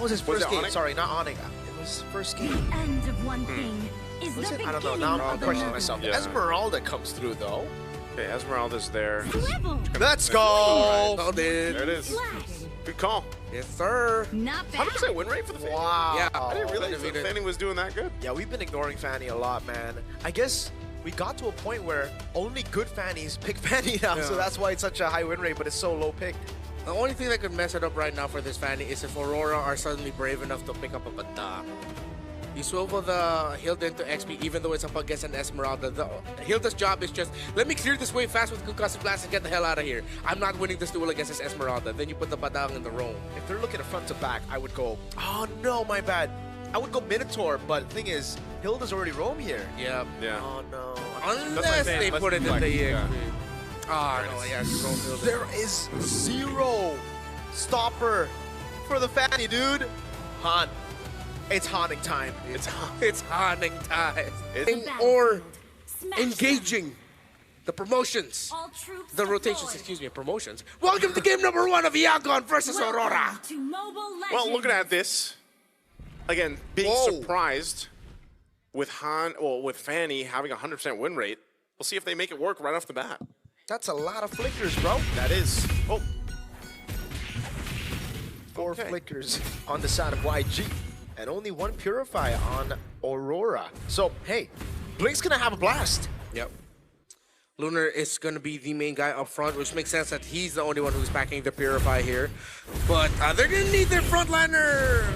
was his first game. Onyx? Sorry, not Onyx. It was his first game. The end of one thing is Was the it? I don't know. beginning Now I'm of questioning another. myself. Yeah. Esmeralda comes through though. Okay, Esmeralda's there. Swivel. Let's go. Called it. There it is. Flash. Good call. Yes, sir. Not bad. 100% win rate for the Fanny. Wow. Yeah, I didn't realize Undefeated. that Fanny was doing that good. Yeah, we've been ignoring Fanny a lot, man. I guess we got to a point where only good Fannies pick Fanny now, so Yeah. that's why it's such a high win rate, but it's so low picked. The only thing that could mess it up right now for this Fanny is if Aurora are suddenly brave enough to pick up a Bata. You swivel the Hilda into XP even though it's up against an Esmeralda. Hilda's job is just, let me clear this wave fast with Concussive Blast and get the hell out of here. I'm not winning this duel against this Esmeralda. Then you put the Badang in the roam. If they're looking at front to back, I would go, oh no, my bad. I would go Minotaur, but the thing is, Hilda's already roam here. Yeah. Yeah. Oh no. Unless they Let's put it in deflect, the yeah. EXP. Ah, no, yes. roam Hilda. There is zero stopper for the Fanny, dude. Han. It's Haning time. It's haunting time. It's- Or Smash engaging the promotions. them. All troops The rotations, deployed. excuse me, promotions. Welcome to game number 1 of Yangon versus Welcome Aurora. to Mobile Legends. Well, looking at this, again, being Whoa. surprised with with Fanny having a 100% win rate. We'll see if they make it work right off the bat. That's a lot of flickers, bro. That is. Oh, 4 Okay. flickers on the side of YG. And only 1 Purify on Aurora. So, hey, Blink's gonna have a blast. Yep. Lunar is going to be the main guy up front, which makes sense that he's the only one who's backing the Purify here. But they're going to need their frontliner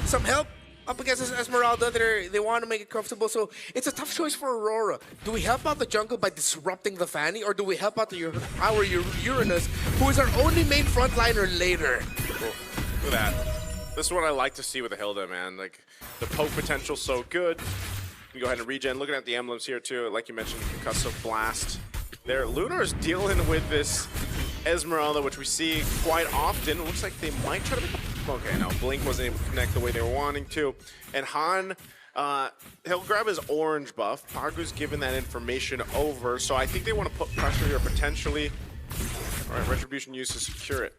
some help up against this Esmeralda. They want to make it comfortable, so it's a tough choice for Aurora. Do we help out the jungle by disrupting the Fanny, or do we help out our Uranus, who is our only main frontliner later? cool. Look at that. This is what I like to see with the Hilda, man. Like, the poke potential's so good. You can go ahead and regen. Looking at the emblems here, too. Like you mentioned, Concussive Blast. There, Lunar's dealing with this Esmeralda, which we see quite often. It looks like they might try to make a... Okay, no, Blink wasn't able to connect the way they were wanting to. And Han, he'll grab his orange buff. Pagu's given that information over, so I think they want to put pressure here potentially. All right, Retribution used to secure it.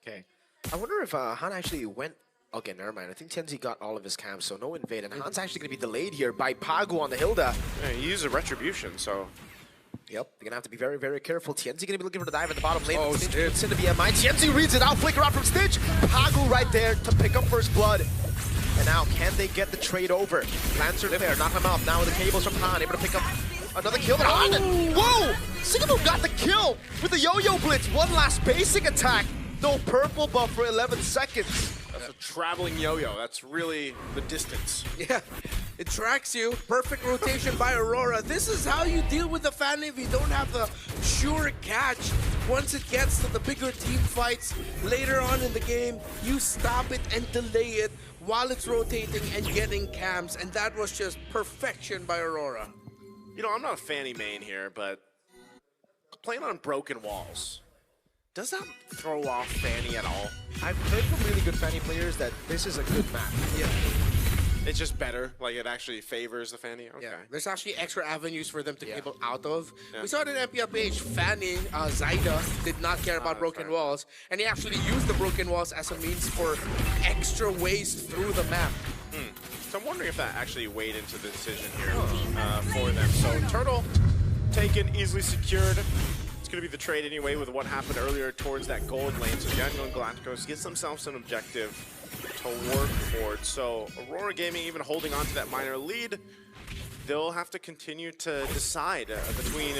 Okay. I wonder if Han actually went... Okay, never mind. I think Tianzi got all of his camps, so no invade. And Han's actually going to be delayed here by Pagu on the Hilda. Yeah, he used a Retribution, so... Yep, they're going to have to be very, very careful. Tianzi going to be looking for the dive at the bottom lane. Oh, Stitch Stitch. puts into BMI. Tianzi reads it out. Flicker out from Stitch. Pagu right there to pick up first blood. And now, can they get the trade over? Lancer there, knock him out. Now with the cables from Han, able to pick up another kill. And Han, whoa! Sigamo got the kill with the yo-yo blitz. One last basic attack. No purple buff for 11 seconds. That's a traveling yo-yo. That's really the distance. Yeah, it tracks you. Perfect rotation by Aurora. This is how you deal with the Fanny if you don't have the sure catch. Once it gets to the bigger team fights later on in the game, you stop it and delay it while it's rotating and getting cams, and that was just perfection by Aurora. You know, I'm not a Fanny main here, but playing on broken walls, does that throw off Fanny at all? I've heard from really good Fanny players that this is a good map. Yeah. It's just better, like it actually favors the Fanny? Okay. Yeah, there's actually extra avenues for them to Yeah. cable out of. Yeah. We saw it in MPLPH. Fanny, Zaida, did not care about that's broken right. walls, and he actually used the broken walls as a means for extra ways through the map. So I'm wondering if that actually weighed into the decision here for them. So Turtle taken, easily secured. It's going to be the trade anyway with what happened earlier towards that gold lane. So YANGON Galacticos gets themselves an objective to work towards. So Aurora Gaming even holding on to that minor lead. They'll have to continue to decide between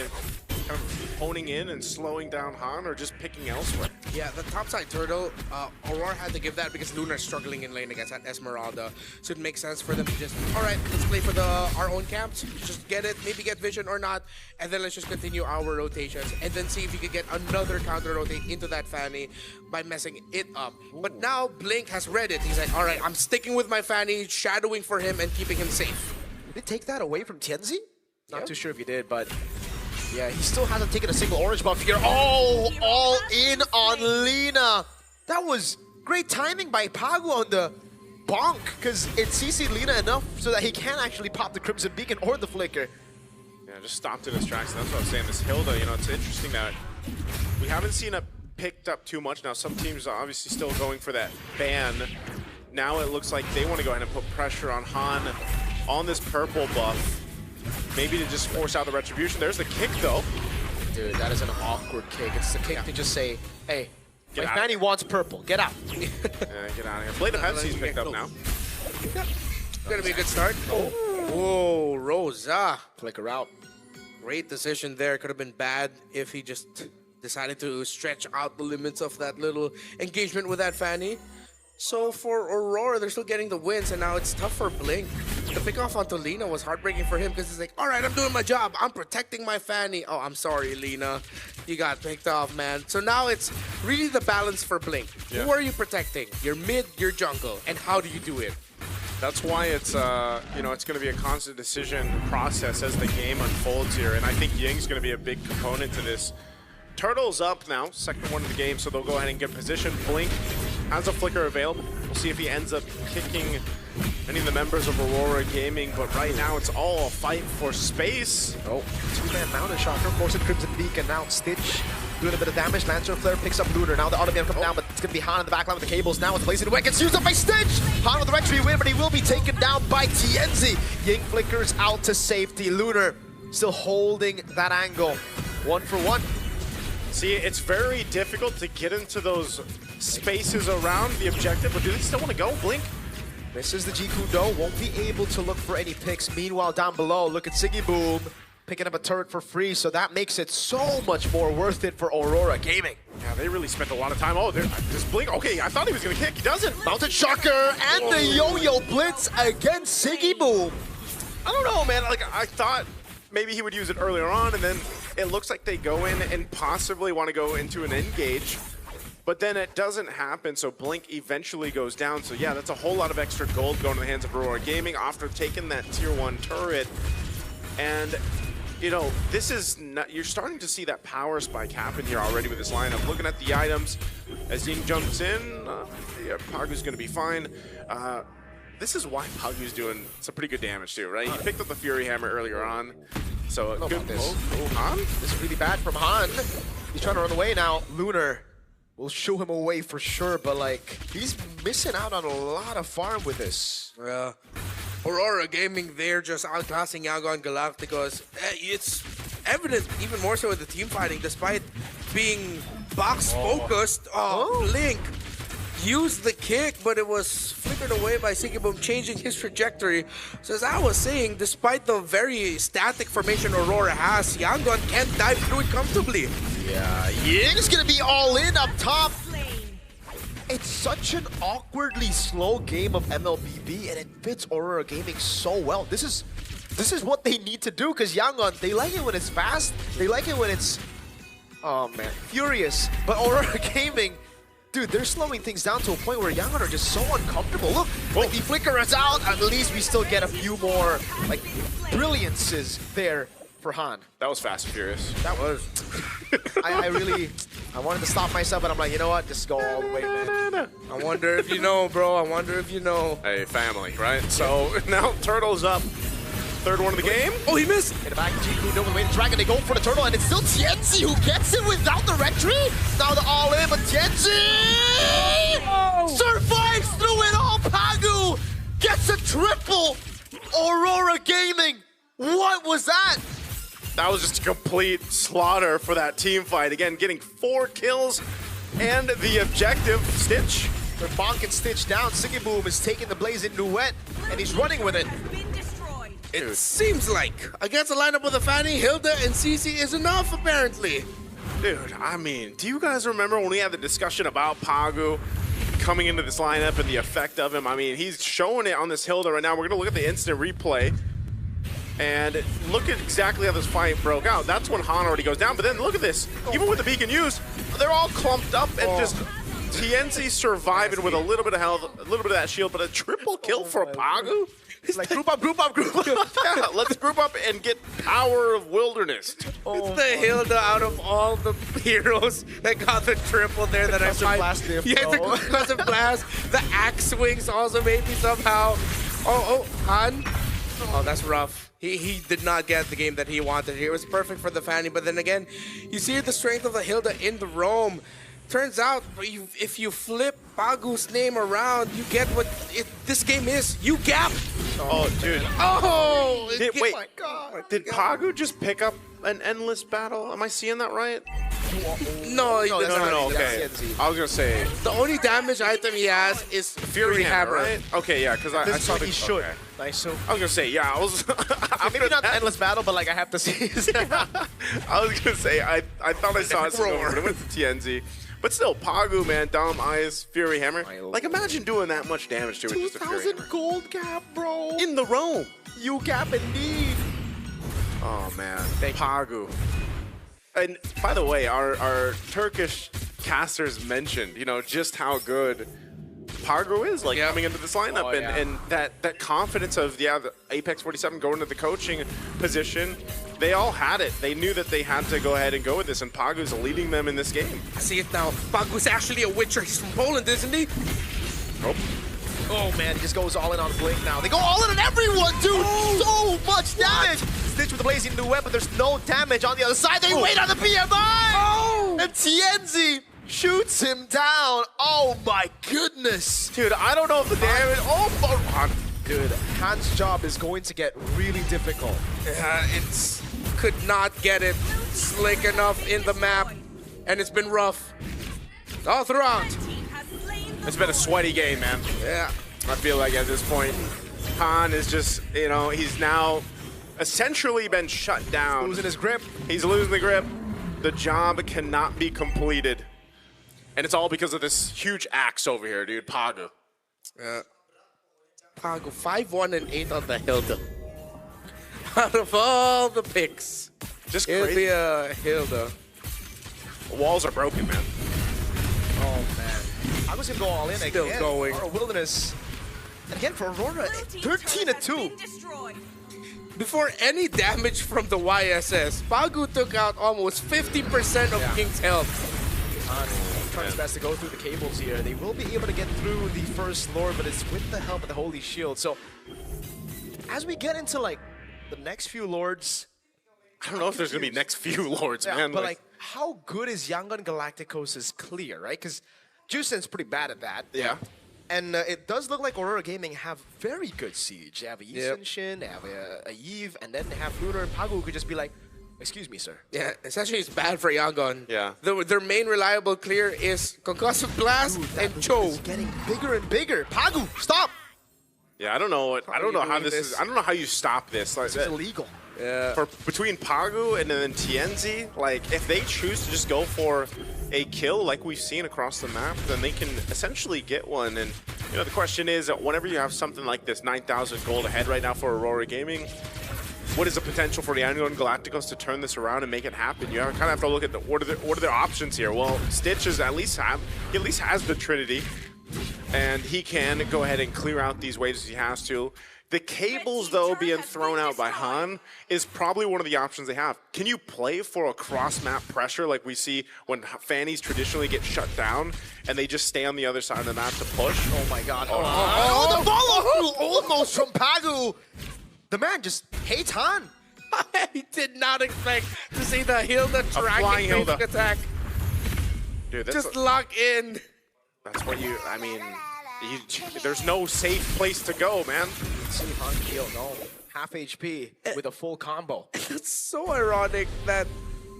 kind of honing in and slowing down Han or just picking elsewhere. Yeah, the topside turtle, Aurora had to give that because Lunar's struggling in lane against that Esmeralda. So it makes sense for them to just, all right, let's play for our own camps. Just get it, maybe get vision or not, and then let's just continue our rotations and then see if we can get another counter rotate into that Fanny by messing it up. But now Blink has read it. He's like, all right, I'm sticking with my Fanny, shadowing for him and keeping him safe. Did they take that away from Tianzi? Not Yeah. too sure if he did, but yeah, he still hasn't taken a single orange buff here. Oh, all in on Lina. That was great timing by Pagu on the bonk, because it CC'd Lina enough so that he can actually pop the Crimson Beacon or the Flicker. Yeah, just stopped in his tracks. That's what I'm saying. This Hilda, you know, it's interesting that we haven't seen it picked up too much. Now, some teams are obviously still going for that ban now it looks like they want to go ahead and put pressure on Han on this purple buff. Maybe to just force out the retribution. There's the kick, though. Dude, that is an awkward kick. It's the kick to just say, hey, Get my out. Fanny wants purple. Get out. Get out of here. Blade of Pepsi's picked up now. Gonna be a good start. Whoa, Rosa. Flicker out. Great decision there. Could have been bad if he just decided to stretch out the limits of that little engagement with that Fanny. So for Aurora, they're still getting the wins, and now it's tough for Blink. The pick-off onto Lina was heartbreaking for him because he's like, all right, I'm doing my job. I'm protecting my Fanny. Oh, I'm sorry, Lina. You got picked off, man. So now it's really the balance for Blink. Yeah. Who are you protecting? Your mid, your jungle, and how do you do it? That's why it's it's going to be a constant decision process as the game unfolds here, and I think Ying's going to be a big component to this. Turtle's up now, second one of the game, so they'll go ahead and get position. Blink has a flicker available. We'll see if he ends up kicking any of the members of Aurora Gaming, but right now it's all a fight for space. Oh, two-man mountain shocker, forcing Crimson Beacon. Now Stitch doing a bit of damage. Lancer Flare picks up Lunar. Now the automaton comes down, but it's going to be Han in the backline with the cables. Now it's placing the Wicked. Used up by Stitch. Han with the retry win, but he will be taken down by TNZ. Ying flickers out to safety. Lunar still holding that angle. 1 for 1. See, it's very difficult to get into those spaces around the objective, but do they still want to go? Blink? Misses the Jikudo, won't be able to look for any picks. Meanwhile, down below, look at Siggy Boom picking up a turret for free, so that makes it so much more worth it for Aurora Gaming. Yeah, they really spent a lot of time. Oh, there's Blink. Okay, I thought he was going to kick. He doesn't. Mountain Shocker and the Yo-Yo Blitz against Siggy Boom. I don't know, man. Like, I thought maybe he would use it earlier on, and then it looks like they go in and possibly want to go into an engage. But then it doesn't happen, so Blink eventually goes down. So yeah, that's a whole lot of extra gold going to the hands of Aurora Gaming after taking that tier 1 turret. And, you know, this is not, you're starting to see that power spike happen here already with this lineup. Looking at the items, as Ying jumps in, yeah, Pagu's going to be fine. This is why Pagu's doing some pretty good damage too, right? He picked up the Fury Hammer earlier on. So a good move. Oh, Han? This is really bad from Han. He's trying to run away now. Lunar will show him away for sure, but like, he's missing out on a lot of farm with this. Yeah. Aurora Gaming, they're just outclassing YANGON Galacticos. It's evident, even more so with the team fighting, despite being box-focused. Blink used the kick, but it was flickered away by Siggyboom, changing his trajectory. So as I was saying, despite the very static formation Aurora has, YANGON can't dive through it comfortably. Yeah, Ying's gonna be all in up top. It's such an awkwardly slow game of MLBB, and it fits Aurora Gaming so well. This is what they need to do, because YANGON, they like it when it's fast, they like it when it's, oh man, furious. But Aurora Gaming, dude, they're slowing things down to a point where YANGON are just so uncomfortable. Look, like the flicker is out, at least we still get a few more like brilliances there for Han. That was fast and furious. That was. I wanted to stop myself, but I'm like, you know what? Just go all the way, man. I wonder if you know, bro. I wonder if you know. Hey, family, right? So now Turtle's up. Third one of the game. Oh, he missed. In the back, Jiku over the way to Dragon. They go for the turtle, and it's still Tienzi who gets it without the retry. Now the all in, but Tienzi survives through it all. Pagu gets a triple. Aurora Gaming. What was that? That was just a complete slaughter for that team fight. Again, getting 4 kills and the objective. Stitch. They're bonking Stitch down. Siggy Boom is taking the Blaze in Duet, and he's running with it. It seems like against a lineup with a Fanny, Hilda, and Cece is enough, apparently. Dude, I mean, do you guys remember when we had the discussion about Pagu coming into this lineup and the effect of him? I mean, he's showing it on this Hilda right now. We're going to look at the instant replay. And look at exactly how this fight broke out. That's when Han already goes down. But then look at this. Even with the beacon used, they're all clumped up and just TNC surviving with a little bit of health, a little bit of that shield, but a triple kill for Pagu? It's like group up, group up, group up. Yeah, let's group up and get power of wilderness. It's the Hilda out of all the heroes that got the triple there that I find. Yeah, the concussive blast. The axe swings also maybe somehow. Oh, Han. Oh, that's rough. He did not get the game that he wanted. It was perfect for the Fanny, but then again, you see the strength of the Hilda in the roam. turns out, if you flip Pagu's name around, you get what this game is. You gap. Oh, dude. Oh! Wait, my God. did Pagu just pick up an endless battle? Am I seeing that right? No, No, that's No, not- okay. that's TNZ. I was gonna say The only damage item he has is Fury Hammer. right? Okay, yeah, because I This is saw what the he should. okay. Nice. So I was gonna say, yeah, I was. maybe not the endless battle, but like I have to see. I was gonna say, I thought I saw it somewhere, but it went to TNZ. But still, Pagu, man, Dom, Eyes, Fury Hammer. Like, imagine doing that much damage to it just a Fury 2,000 Hammer. gold gap, bro. In the roam. You gap indeed. Oh, man. Pagu. And by the way, our Turkish casters mentioned, you know, just how good Pagu is, like, coming into this lineup. Oh, and yeah. and that confidence of, the Apex 47 going to the coaching position, they all had it. They knew that they had to go ahead and go with this, and Pagu's leading them in this game. I see it now. Pagu's actually a Witcher. He's from Poland, isn't he? Nope. Oh man, he just goes all in on Blink now. They go all in on everyone, dude! So much damage! Stitch with the blazing new weapon, there's no damage on the other side. They wait on the PMI! And TNZ shoots him down. Oh my goodness! Dude, I don't know if the damage... Dude, Han's job is going to get really difficult. It's could not get it slick enough in the map, and it's been rough all throughout. It's been a sweaty game, man. Yeah. I feel like at this point, Han is just, you know, he's now essentially been shut down. Losing his grip. He's losing the grip. The job cannot be completed. And it's all because of this huge axe over here, dude. Pagu. Yeah. Pagu 5-1 and 8 on the Hilda. Out of all the picks, Just it'll crazy. be a Hilda. The walls are broken, man. Oh man. I was gonna go all in Still again. going. Aurora Wilderness. And again for Aurora, 13-2. Before any damage from the YSS, Pagu took out almost 50% of King's health. Trying his best to go through the cables here. They will be able to get through the first lord, but it's with the help of the Holy Shield. So as we get into like the next few lords, I don't know if there's going to be next few lords, man. but like how good is Yangon Galacticos' clear, right? Because Jusen's pretty bad at that. yeah. And it does look like Aurora Gaming have very good siege. They have a Yi Shin, they have a Yves, and then they have Lunar and Pagu who could just be like, excuse me, sir. Yeah, essentially it's bad for Yangon. Yeah. Their main reliable clear is Concussive Blast and Cho. It's getting bigger and bigger. Pagu, stop! Yeah, I don't know what. I don't know how this is. I don't know how you stop this. Like, It's illegal. for between Pagu and then TNZ, like if they choose to just go for a kill like we've seen across the map, then they can essentially get one. And you know, the question is that whenever you have something like this, 9,000 gold ahead right now for Aurora Gaming, what is the potential for the YANGON Galacticos to turn this around and make it happen? You kind of have to look at what are their options here. Well, Stitch is he at least has the Trinity, and he can go ahead and clear out these waves as he has to. The cables, though, being thrown out by Han is probably one of the options they have. Can you play for a cross-map pressure like we see when Fannies traditionally get shut down and they just stay on the other side of the map to push? Oh my god. Oh, the follow-through almost from Pagu. The man just hates Han. I did not expect to see the Hilda flying tracking Hilda. basic attack. Dude, Just lock in. that's what you, I mean, there's no safe place to go, man. See Han heal, no. Half HP with a full combo. It's so ironic that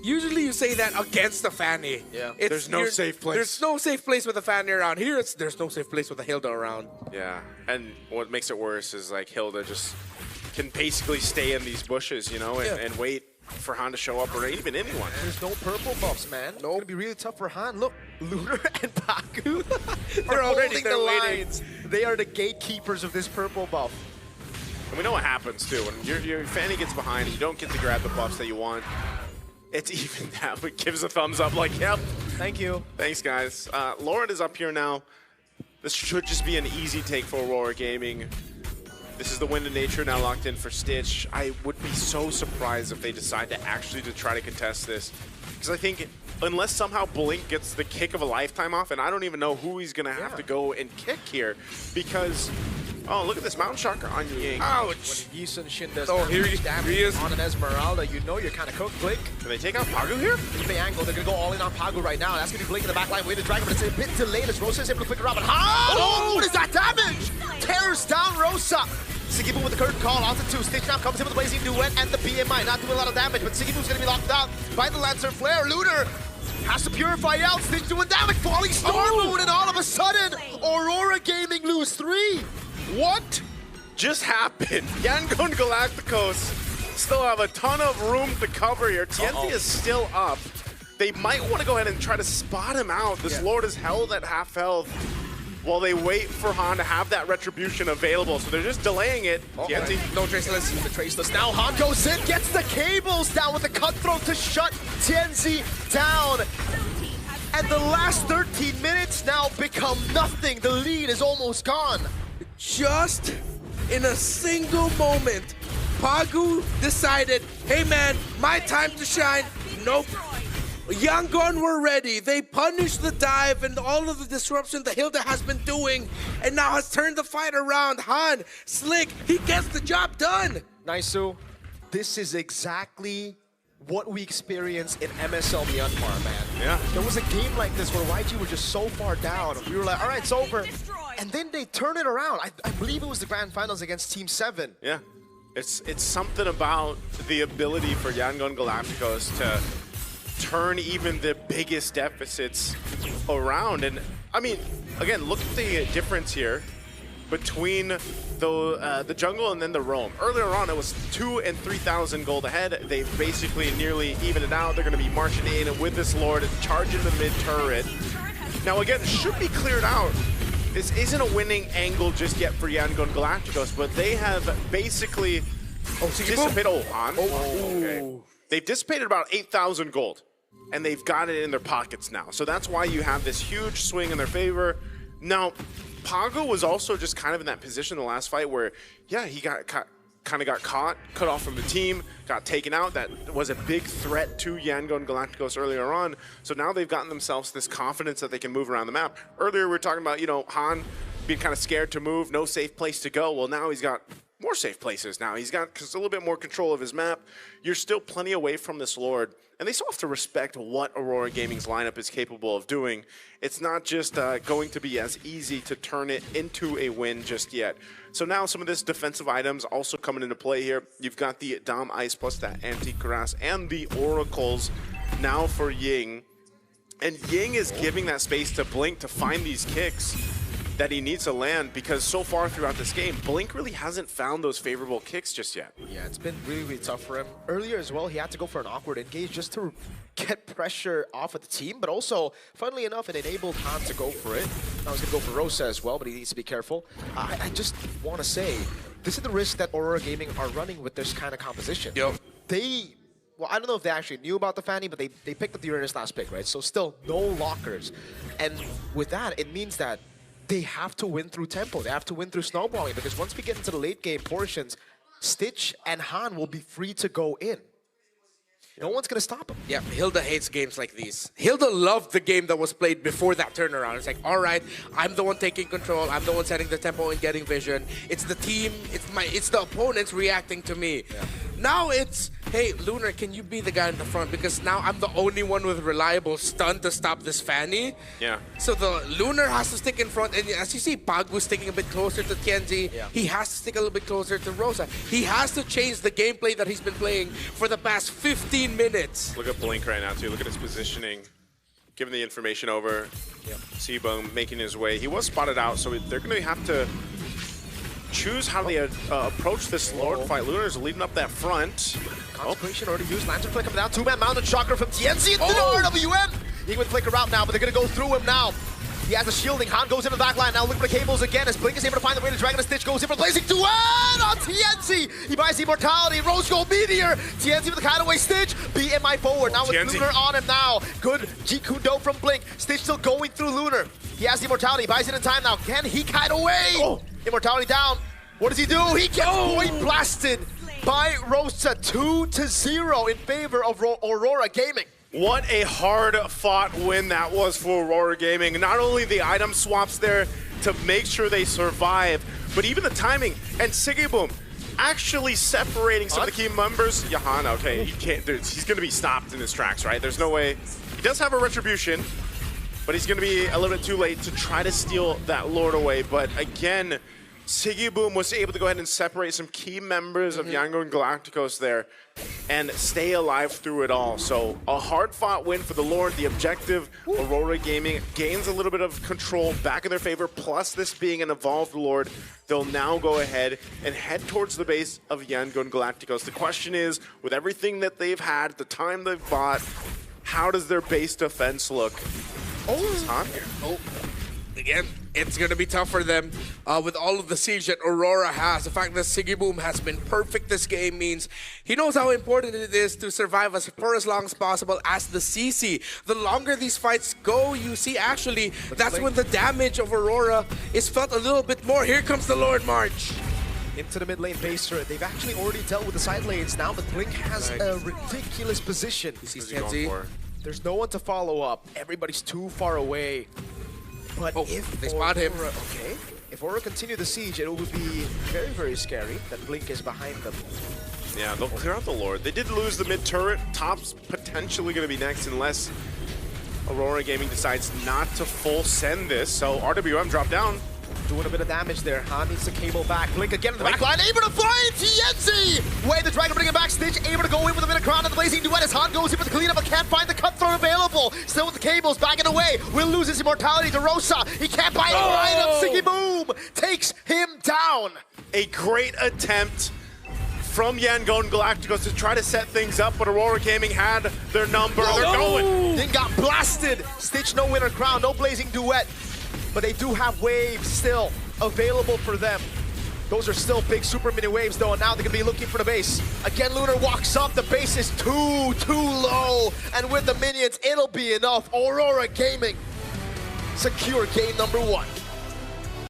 usually you say that against a Fanny. Yeah. There's no safe place. There's no safe place with a Fanny around. Here, there's no safe place with a Hilda around. Yeah, and what makes it worse is like Hilda just can basically stay in these bushes, you know, and wait for Han to show up or even anyone. There's no purple buffs, man. It's gonna be really tough for Han. Look, Lunar and Pagu They're are already holding the waiting. lines. They are the gatekeepers of this purple buff. And we know what happens too. When your Fanny gets behind and you don't get to grab the buffs that you want, it's even that. It gives a thumbs up like, yep. Thank you. Thanks, guys. Lauren is up here now. This should just be an easy take for Aurora Gaming. This is the Wind of Nature now locked in for Stitch. I would be so surprised if they decide to actually try to contest this. Because I think unless somehow Blink gets the kick of a lifetime off, and I don't even know who he's going to have to go and kick here, because Oh, look at this Mountain Shocker on Ying. Ouch! Yi Sun-shin does Oh, here he damage is. on an Esmeralda. You know you're kind of cooked, Blink. Can they take out Pagu here? If they angle, they're going to go all in on Pagu right now. That's going to be Blink in the back line, way to drag him, but it's a bit delayed as Rosa is able to flick it around. But oh, what is that damage? Tears down Rosa. Sigibu with the curtain call, onto 2. Stitch now comes in with the Blazing Duet and the BMI. Not doing a lot of damage, but Sigibu's going to be locked out by the Lancer Flare. Lunar has to purify out. Stitch doing damage, falling Storm Moon, and all of a sudden, Aurora Gaming lose 3. What just happened? Yangon Galacticos still have a ton of room to cover here. TNT is still up. They might want to go ahead and try to spot him out. This Lord is held at half health while they wait for Han to have that retribution available. So they're just delaying it. TNT. No traceless. The traceless now. Han goes in, gets the cables down with the cutthroat to shut TNZ down. And the last 13 minutes now become nothing. The lead is almost gone. Just in a single moment, Pagu decided, hey man, my time to shine. Nope. Yangon were ready. They punished the dive and all of the disruption that Hilda has been doing and now has turned the fight around. Han, slick, he gets the job done. Naisu, this is exactly what we experienced in MSL Myanmar, man. Yeah. There was a game like this where YG were just so far down. We were like, all right, it's over. And then they turn it around. I believe it was the grand finals against Team 7. Yeah. It's something about the ability for Yangon Galacticos to turn even the biggest deficits around. And I mean, again, look at the difference here between the jungle and then the roam. Earlier on, it was 2,000 and 3,000 gold ahead. They basically nearly evened it out. They're going to be marching in with this Lord, charging the mid turret. Now again, it should be cleared out. This isn't a winning angle just yet for Yangon Galacticos, but they have basically dissipated. Okay. They've dissipated about 8,000 gold, and they've got it in their pockets now. So that's why you have this huge swing in their favor. Now, Pagu was also just kind of in that position in the last fight where, yeah, he got kind of got caught, cut off from the team, got taken out. That was a big threat to Yangon Galacticos earlier on. So now they've gotten themselves this confidence that they can move around the map. Earlier we were talking about, you know, Han being kind of scared to move, no safe place to go. Well, now he's got more safe places now. He's got a little bit more control of his map. You're still plenty away from this Lord. And they still have to respect what Aurora Gaming's lineup is capable of doing. It's not just going to be as easy to turn it into a win just yet. So now some of this defensive items also coming into play here. You've got the Dom Ice plus that Anti-Cuirass and the Oracles now for Ying. And Ying is giving that space to Blink to find these kicks that he needs to land, because so far throughout this game, Blink really hasn't found those favorable kicks just yet. Yeah, it's been really, really tough for him. Earlier as well, he had to go for an awkward engage just to get pressure off of the team, but also, funnily enough, it enabled Han to go for it. Now he's going to go for Rosa as well, but he needs to be careful. I just want to say, this is the risk that Aurora Gaming are running with this kind of composition. Yep. Well, I don't know if they actually knew about the Fanny, but they picked up the Uranus last pick, right? So still, no lockers. And with that, it means that they have to win through tempo. They have to win through snowballing, because once we get into the late game portions, Stitch and Han will be free to go in. No one's going to stop them. Yeah, Hilda hates games like these. Hilda loved the game that was played before that turnaround. It's like, all right, I'm the one taking control. I'm the one setting the tempo and getting vision. It's the team. It's the opponents reacting to me. Yeah. Now it's, hey, Lunar, can you be the guy in the front? Because now I'm the only one with reliable stun to stop this Fanny. Yeah. So the Lunar has to stick in front. And as you see, Pagu's sticking a bit closer to Tianzi. Yeah. He has to stick a little bit closer to Rosa. He has to change the gameplay that he's been playing for the past 15 minutes. Look at Blink right now, too. Look at his positioning. Giving the information over. Yep. Seabone making his way. He was spotted out, so they're going to have to choose how they approach this Lord fight. Lunar's leading up that front. Consecration already used. Lantern Flicker down. Two-man Mountain Shocker from TNC into the RWM. He would flicker out now, but they're going to go through him now. He has a shielding. Han goes into the back line now. Look for the cables again as Blink is able to find the way to Dragon. Stitch goes in for Blazing Duet on TNC. He buys Immortality. Rose Gold Meteor. TNC with the Cutaway Stitch. BMI forward. Now with TNC. Lunar on him now. Good G-Kudo from Blink. Stitch still going through Lunar. He has the Immortality. He buys it in time now. Can he kite away? Immortality down. What does he do? He gets point blasted by Rosa. 2-0 in favor of Aurora Gaming. What a hard-fought win that was for Aurora Gaming. Not only the item swaps there, to make sure they survive. But even the timing, and Sigiboom actually separating some of the key members. Jahan, okay, he can't, he's going to be stopped in his tracks, right? There's no way. He does have a retribution, but he's going to be a little bit too late to try to steal that Lord away. But again, Sigiboom was able to go ahead and separate some key members of YANGON Galacticos there and stay alive through it all. So a hard-fought win for the Lord. The objective, Aurora Gaming, gains a little bit of control back in their favor, plus this being an evolved Lord. They'll now go ahead and head towards the base of YANGON Galacticos. The question is, with everything that they've had, the time they've bought, how does their base defense look? Again, it's going to be tough for them with all of the siege that Aurora has. The fact that Sigiboom has been perfect this game means he knows how important it is to survive for as long as possible as the CC. The longer these fights go, you see actually that's when the damage of Aurora is felt a little bit more. Here comes the Lord March. Into the mid lane base turret. They've actually already dealt with the side lanes now, but Blink has a ridiculous position. There's no one to follow up. Everybody's too far away. But if they spot him. Okay. If Aurora continue the siege, it will be very, very scary that Blink is behind them. Yeah, they'll clear out the Lord. They did lose the mid turret. Top's potentially going to be next unless Aurora Gaming decides not to full send this. So RWM drop down. Doing a bit of damage there. Han needs to cable back. Blink again in the back line. Able to fly into Yenzi! Way the Dragon bring him back. Stitch able to go in with a bit of crown on the Blazing Duet as Han goes in with the cleanup but can't find the cutthroat available. Still with the cables, backing away. Will lose his immortality to Rosa. He can't buy it right up. Sigiboom takes him down. A great attempt from YANGON Galacticos to try to set things up, but Aurora Gaming had their number. They're going. Then got blasted. Stitch no winner crown, no Blazing Duet. But they do have waves still available for them. Those are still big super mini waves though, and now they're gonna be looking for the base. Again, Lunar walks up, the base is too low. And with the minions, it'll be enough. Aurora Gaming secure game number 1.